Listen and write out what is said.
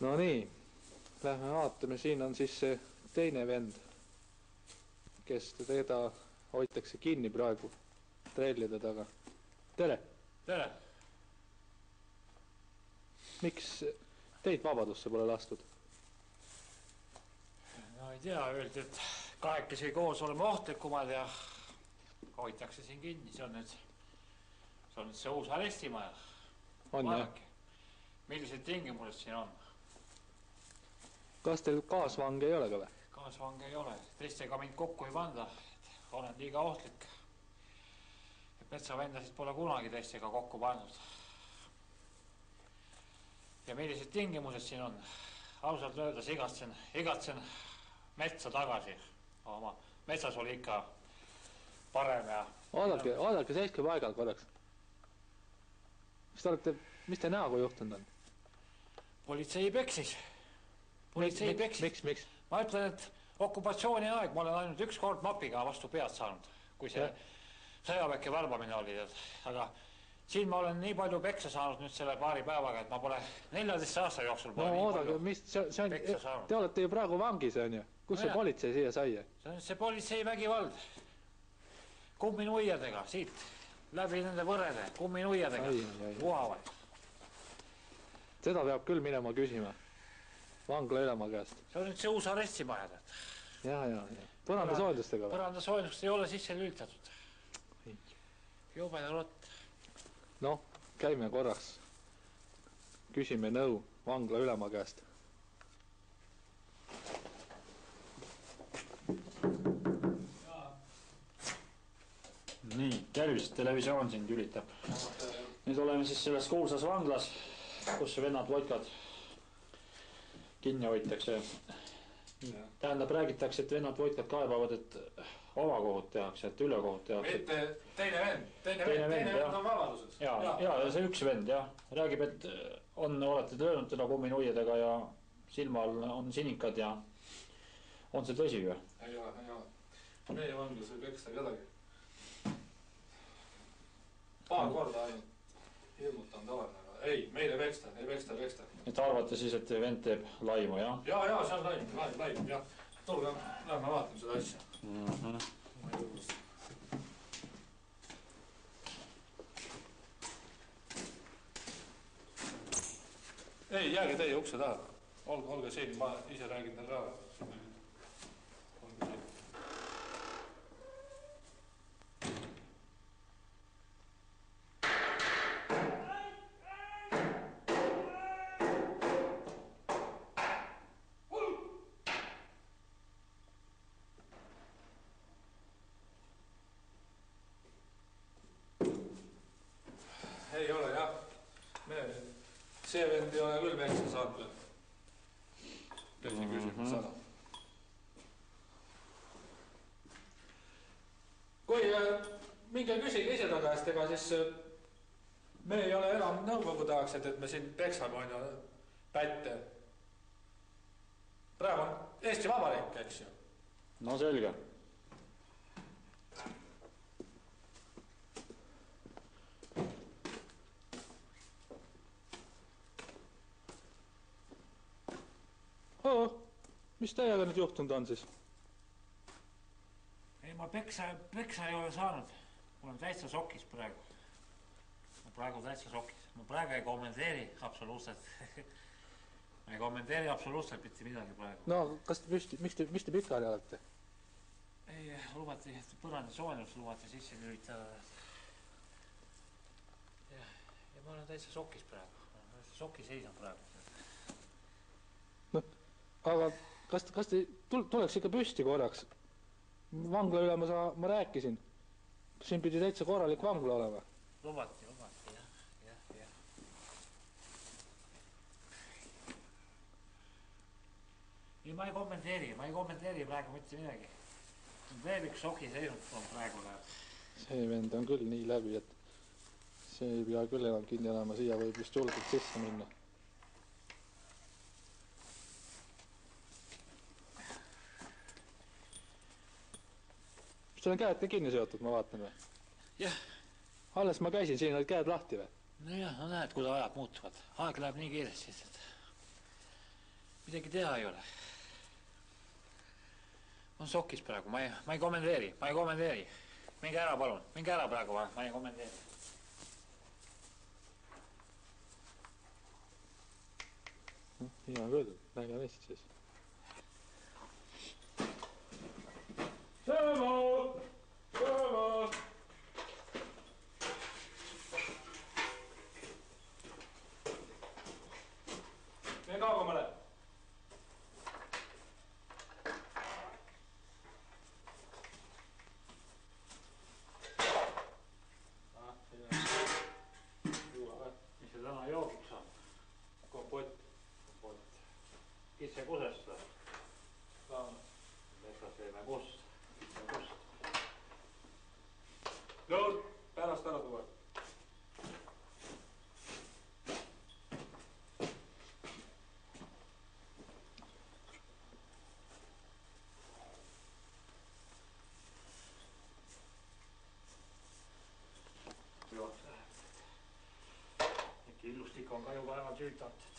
No nii, lähme vaatame, siin on siis see teine vend, kes teda hoitakse kinni praegu trellide taga. Tere! Tere! Miks teid vabadusse pole lastud? No ei tea, öeldi, et kahekesi koos oleme ohtlikumad ja hoitakse siin kinni. See on nüüd see uus arestimaja. On Vaadake, millised tingimused siin on. Kas teil kaasvange ei ole ka või? Kaasvange ei ole. Teistega mind kokku ei panda. Olen liiga ohtlik. Metsavendasid pole kunagi teistega kokku pandud. Ja millised tingimused siin on? Ausalt öeldes igatsen metsa tagasi. Oma metsas oli ikka parem ja... Oodake, seiske paigal korraks. Mis te näoga juhtunud on? Politsei peksis. Miks? Ma ütlen, et okupatsiooni aeg ma olen ainult üks kord mapiga vastu pead saanud, kui see sõjaväkke värbamine oli. Aga siin ma olen nii palju peksa saanud nüüd selle paari päevaga, et ma pole 14 aasta jooksul pole nii palju peksa saanud. Te olete ju praegu vangis, on ju? Kus see politsei siia sai? See on see politsei vägivald. Kumminuiadega, siit, läbi nende võrede, kumminuiadega. Uhavad. Seda peab küll minema küsima. Vangla ülema käest. See on nüüd see uus arestimaja. Ja. Põrandasoojendustega või? Põrandasoojendust ei ole sisse lülitatud. Jubeda rott. Noh, käime korraks. Küsime nõu vangla ülema käest. Nii, tervist, televisioon siin tülitab. Nüüd oleme siis selles kuulsas vanglas, kus vennad Votkad kinni hoitakse. Tähendab, räägitakse, et vennad Votkad kaebavad, et omakohut tehakse, et ülekohut tehakse. Mitte teine vend on vabaduses. Ja see üks vend, jah. Räägib, et olete löönud teda kumminuiadega ja silma all on sinikad ja on see tõsi või? Ei ole. Meie vanglas ei peksta kedagi. Paar korda ainult hirmutanud olen, aga ei, meil ei peksta. Et arvate siis, et vend teeb laimu, jah? Ja, see on laim, jah. Tulge, lähme vaatame seda asja. Ei, jääge teie ukse taha. Olge siin, ma ise räägin tal ka. Olge siin. Ei ole, jah. See vend ei ole küll peksa saanud veel. Tõsi küsimus sada. Kui minge küsige ise ta käest, ega siis me ei ole enam nõukogude aegsed, et me siin peksame on ju pätte. Praegu on Eesti Vabariik, eks ju. No selge. Mis teiega nüüd juhtunud on siis? Ei, ma peksa ei ole saanud. Ma olen täitsa sokis praegu. Ma praegu ei kommenteeri absoluutselt. Ma ei kommenteeri absoluutselt mitte midagi praegu. No, miks te pikali olete? Ei, lubati põrandasoojendust lubati sisse lülitada. Ja ma olen täitsa sokis praegu. Sokis seisan praegu. No, aga kas te tuleks ikka püsti korraks? Vangla üle ma rääkisin. Siin pidi täitsa korralik vangla olema. Lubati, jah. Ei, ma ei kommenteeri praegu mitte midagi. Veel üks soki seisnud on praegu läheb. See vend on küll nii läbi, et see ei pea küll enam kinni olema. Siia võib just julgelt sisse minna. Sul on käed ka kinni seotud, ma vaatan või? Jah. Alles ma käisin, siin olid käed lahti või? No jah, no näed, kui ajad muutuvad. Aeg läheb nii kiiresti, et midagi teha ei ole. Ma on šokis praegu, ma ei kommenteeri. Minge ära, palun. Minge ära praegu, ma ei kommenteeri. Hea küll, väga hästi siis. Sõõmu! Mine kaugemale. Mis see täna joogiks on? Kompott. Kitse kusest või? Saame. Metsas teeme kust. Lõud, pärast ära tuua. Äkki illustik on ka juba ära tüütanud.